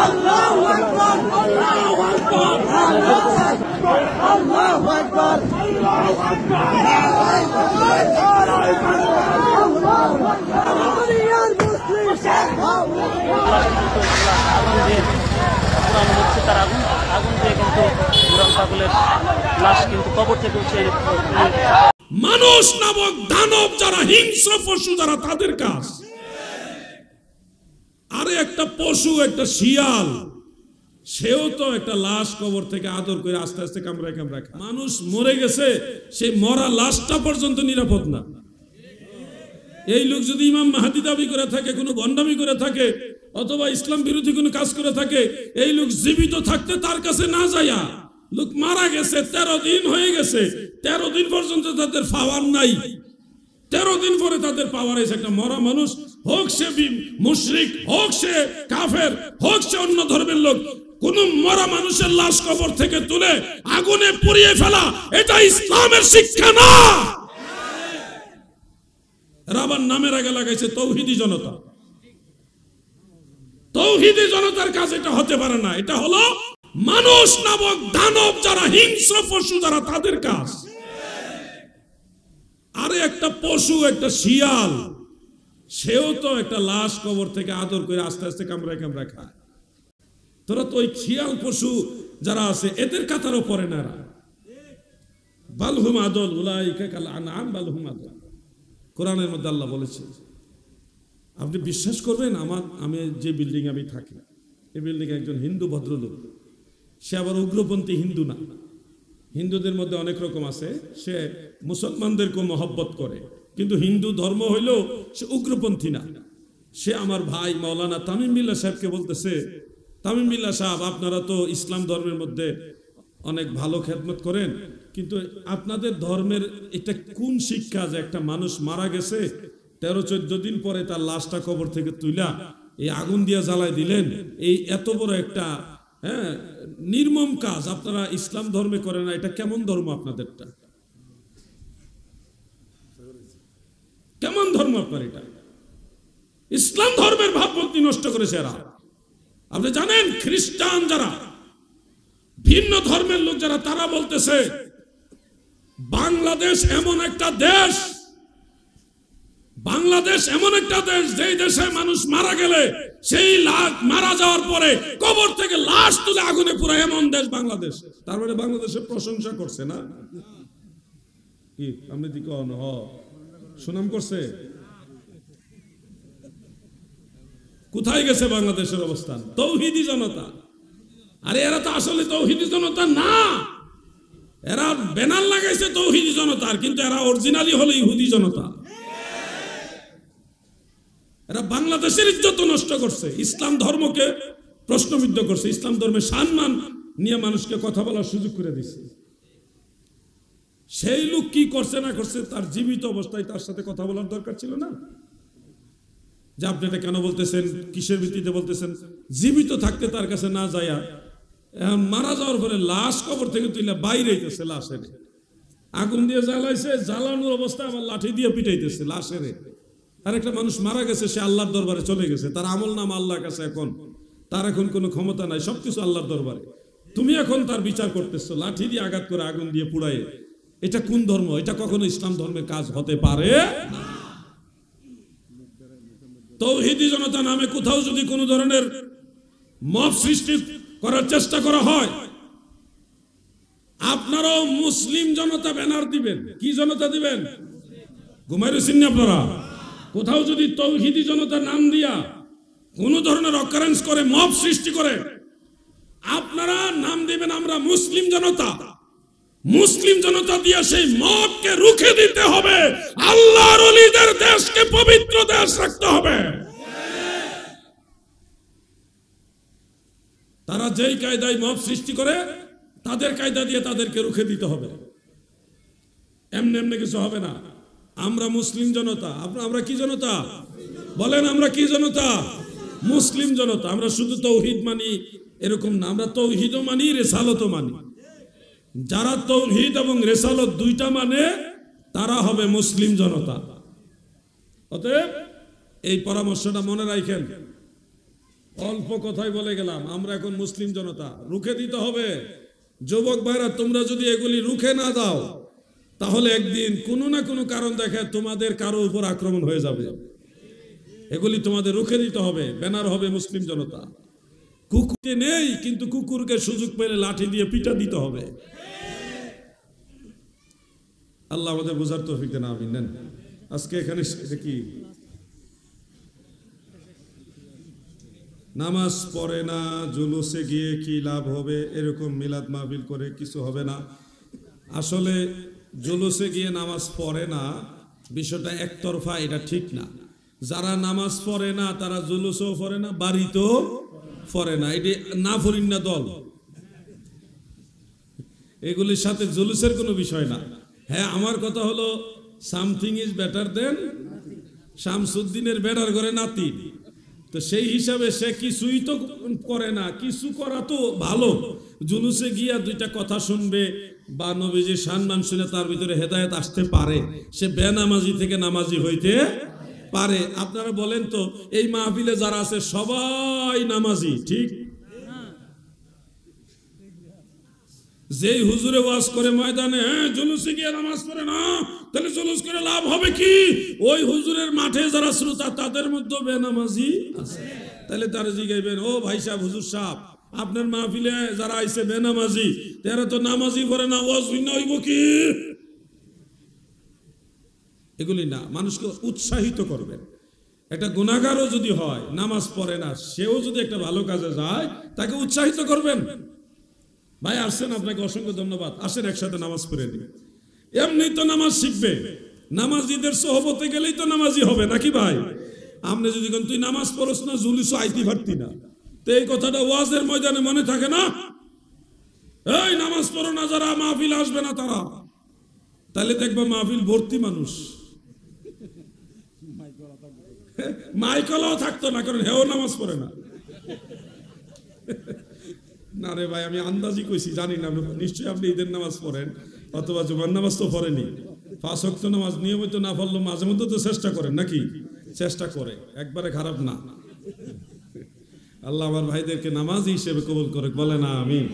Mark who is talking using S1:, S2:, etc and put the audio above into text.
S1: আল্লাহু আকবার, আল্লাহু আকবার, আল্লাহু আকবার, আল্লাহু আকবার, মানুষ নামক দানব যারা, হিংস্র পশু যারা, তাদের কাজ। আরে একটা পশু, একটা শিয়াল, সেও তো একটা লাশ কবর থেকে আদর করে আস্তে আস্তে কামড়ায় কামড়ায় খায়। মানুষ মরে গেছে, সেই মরা লাশটা পর্যন্ত নিরাপদ না। এই লোক যদি ইমাম মাহদী দাবি করে থাকে, কোনো ভণ্ডামি করে থাকে, অথবা ইসলাম বিরোধী কোনো কাজ করে থাকে, এই লোক জীবিত থাকতে তার কাছে না যাইয়া, লোক মারা গেছে, 13 দিন হয়ে গেছে, 13 দিন পর্যন্ত তাদের পাওয়ার নাই। 13 দিন পরে তাদের পাওয়ার এসে একটা মরা মানুষ, হোক সে মুশরিক, হোক সে কাফের, হোক সে অন্য ধর্মের লোক, কোন মরা মানুষের লাশ কবর থেকে তুলে আগুনে পুড়িয়ে ফেলা, এটা ইসলামের শিক্ষা না। রাবার নামের আগে লাগাইছে তৌহিদি জনতা। তৌহিদি জনতার কাজ এটা হতে পারে না। এটা হলো মানুষ নামক দানব যারা, হিংস্র পশু যারা, তাদের কাজ। আরে একটা পশু, একটা শিয়াল, সেও তো একটা লাশ কবর থেকে আদর করে আস্তে আস্তে কামড়ায় কামড়ায় খায়। তোরা তো ওই শিয়াল পশু যারা আছে এদের কাতারও পড়ে না। বালহুম আদল উলাইকা কাল আনআম বালহুম আদল, কোরআনের মধ্যে আল্লাহ বলেছে। আপনি বিশ্বাস করবেন, আমি যে বিল্ডিং আমি থাকি, এই বিল্ডিং একজন হিন্দু ভদ্রলোক, সে আবার উগ্রপন্থী হিন্দু না। হিন্দুদের মধ্যে অনেক রকম আছে, সে মুসলমানদেরকে মহব্বত করে, কিন্তু হিন্দু ধর্ম হইলেও সে উগ্রপন্থী না। সে আমার ভাই মাওলানা তামিম বিল্লাহ সাহেবকে বলতেছে, তামিম বিল্লাহ সাহেব, আপনারা তো ইসলাম ধর্মের মধ্যে অনেক ভালো খেদমত করেন, কিন্তু আপনাদের ধর্মের এটা কোন শিক্ষা যে একটা মানুষ মারা গেছে, 13-14 দিন পরে তার লাশটা কবর থেকে তুইলা এই আগুন দিয়া জ্বালাই দিলেন, এই এত বড় একটা নির্মম কাজ আপনারা ইসলাম ধর্মে করেন না, এটা কেমন ধর্ম আপনাদেরটা? কেমন ধর্ম আপনার এটা? ইসলাম ধর্মের ভাবমূর্তি নষ্ট করেছে এরা। আপনি জানেন, খ্রিস্টান যারা, ভিন্ন ধর্মের লোক যারা, তারা বলতেছে বাংলাদেশ এমন একটা দেশ, বাংলাদেশ এমন একটা দেশ যেই দেশে মানুষ মারা গেলে সেই মারা যাওয়ার পরে কবর থেকে লাশ তুলে আগুনে পুরো, এমন দেশ বাংলাদেশ। তার মানে বাংলাদেশের প্রশংসা করছে না কি? আপনি দিকে সুনাম করছে। কোথায় গেছে বাংলাদেশের অবস্থান? তৌহিদি জনতা। আরে এরা তো আসলে তৌহিদি জনতা না, এরা ব্যানার লাগাইছে তৌহিদি জনতার, কিন্তু এরা অরিজিনালি হলো ইহুদি জনতা। এরা বাংলাদেশের ইজ্জত নষ্ট করছে, ইসলাম ধর্মকে প্রশ্নবিদ্ধ করছে, ইসলাম ধর্মের সম্মান নিয়ে মানুষকে কথা বলার সুযোগ করে দিচ্ছে। সেই লোক কি করছে না করছে, তার জীবিত অবস্থায় তার সাথে কথা বলার দরকার ছিল না? যে আপনি এটা কেন বলতেছেন, কিসের ভিত্তিতে বলতেছেন? জীবিত থাকতে তার কাছে না যায়া, মারা যাওয়ার পরে লাশ কবর থেকে তুইলা বাইরে হইতেছে, লাশের আগুন দিয়ে জ্বালাইছে, জ্বালানোর অবস্থা আবার লাঠি দিয়ে পিটাইতেছে লাশের। আর একটা মানুষ মারা গেছে, সে আল্লাহর দরবারে চলে গেছে, তার আমল নাম আল্লাহর কাছে, এখন তার এখন কোনো ক্ষমতা নাই, সবকিছু আল্লাহর দরবারে। তুমি এখন তার বিচার করতেছো লাঠি দিয়ে আঘাত করে, আগুন দিয়ে পুড়ায়। এটা কোন ধর্ম? এটা কখনো ইসলাম ধর্মের কাজ হতে পারে না। তৌহিদি জনতা নামে কোথাও যদি কোনো ধরনের মব সৃষ্টি করার চেষ্টা করা হয়, আপনারাও মুসলিম জনতা ব্যানার দিবেন। কি জনতা দিবেন? ঘুমাই রয়েছেন না আপনারা? কোথাও যদি তৌহিদি জনতা নাম দিয়া কোন ধরনের অকারেন্স করে, মব সৃষ্টি করে, আপনারা নাম দিবেন আমরা মুসলিম জনতা। মুসলিম জনতা দিয়ে সেই মবকে রুখে দিতে হবে। আল্লাহর ওলিদের দেশকে পবিত্র দেশ রাখতে হবে। তারা যেই কায়দায় মব সৃষ্টি করে, তাদের কায়দা দিয়ে তাদেরকে রুখে দিতে হবে। এমনি এমনি কিছু হবে না। আমরা মুসলিম জনতা। আমরা কি জনতা বলেন? আমরা কি জনতা? মুসলিম জনতা। আমরা শুধু তৌহিদ মানি এরকম না, আমরা তৌহিদও মানি, রেসালতও মানি। যারা তৌহিদ এবং রেসালত দুইটা মানে, তারা হবে মুসলিম জনতা। অতএব এই পরামর্শটা মনে রাখেন। অল্প কথাই বলে গেলাম, আমরা এখন মুসলিম জনতা, রুখে দিতে হবে। যুবক ভাইরা, তোমরা যদি এগুলি রুখে না দাও, তাহলে একদিন কোনো না কোনো কারণ দেখে তোমাদের কারো উপর আক্রমণ হয়ে যাবে। এগুলি তোমাদের রুখে দিতে হবে। ব্যানার হবে মুসলিম জনতা। কুকুরকে নেই, কিন্তু কুকুরকে সুযোগ পেলে লাঠি দিয়ে পিটা দিতে হবে। আল্লাহ আমাদের বোঝার তৌফিক দেন, আমিন। নেন আজকে এখানে কি নামাজ পড়ে না, জুলুসে গিয়ে কি লাভ হবে, এরকম মিলাদ মাহফিল করে কিছু হবে না। আসলে জুলুসে গিয়ে নামাজ পড়ে না, বিষয়টা একতরফা, এটা ঠিক না। যারা নামাজ পড়ে না তারা জুলুসও পড়ে না, বাড়িতেও পড়ে না। এটি না ফরিন না দল, এগুলির সাথে জুলুসের কোনো বিষয় না। হ্যাঁ, আমার কথা হলো সামথিং ইজ বেটার দেন, শামসুদ্দিনের বেটার করে নাতি। তো সেই হিসাবে সে কিছুই তো করে না, কিছু করা তো ভালো। জুলুসে গিয়া দুইটা কথা শুনবে বা নবীজির সম্মান শুনে তার ভিতরে হেদায়েত আসতে পারে, সে বেনামাজি থেকে নামাজি হইতে পারে। আপনারা বলেন তো, এই মাহফিলে যারা আছে সবাই নামাজি, ঠিক? যেই হুজুরে ওয়াজ করে ময়দানে, হ্যাঁ জুলুসে গিয়ে নামাজ পড়ে না, তাহলে জুলুস করে লাভ হবে কি? ওই হুজুরের মাঠে যারা শ্রোতা তাদের মধ্যে বেনামাজি আছে। তাহলে তারা জিগাইবেন, ও ভাই সাহেব, হুজুর সাহেব, আপনার মাহফিলে যারা আইছে বেনামাজি, তারা তো নামাজি পড়ে না, ওয়াজ হইব কি? এগুলি না, মানুষকে উৎসাহিত করবেন। একটা গুনাহগারও যদি হয়, নামাজ পড়ে না, সেও যদি একটা ভালো কাজে যায়, তাকে উৎসাহিত করবেন। ভাই আসছেন, আপনাকে অসংখ্য ধন্যবাদ। আসেন একসাথে নামাজ পড়ে নিন। এমনি তো নামাজ শিখবে, নামাজিদের সোহবতে গেলেই তো নামাজি হবে নাকি ভাই? আপনি যদি কোন তুই নামাজ পড়স না, জুলুস আইতি পারতি না, তো এই কথাটা ওয়াজের ময়দানে মনে থাকে না? এই নামাজ পড়ো না যারা, মাহফিল আসবে না তারা। তাহলে দেখবা মাহফিল ভর্তি মানুষ। মাইকলাও থাকতো না, কারণ হেও নামাজ পড়ে না। না রে ভাই, আমি আন্দাজি কইছি, জানি না। নিশ্চয়ই আপনি ঈদের নামাজ পড়েন, অথবা জুমার নামাজ তো পড়েনি। 5 ওয়াক্ত নামাজ নিয়মিত না পড়লেও মাঝে মধ্যে তো চেষ্টা করেন নাকি? চেষ্টা করে, একবারে খারাপ না। আল্লাহ আমার ভাইদেরকে নামাজি হিসেবে কবুল করে, বলে না আমিন।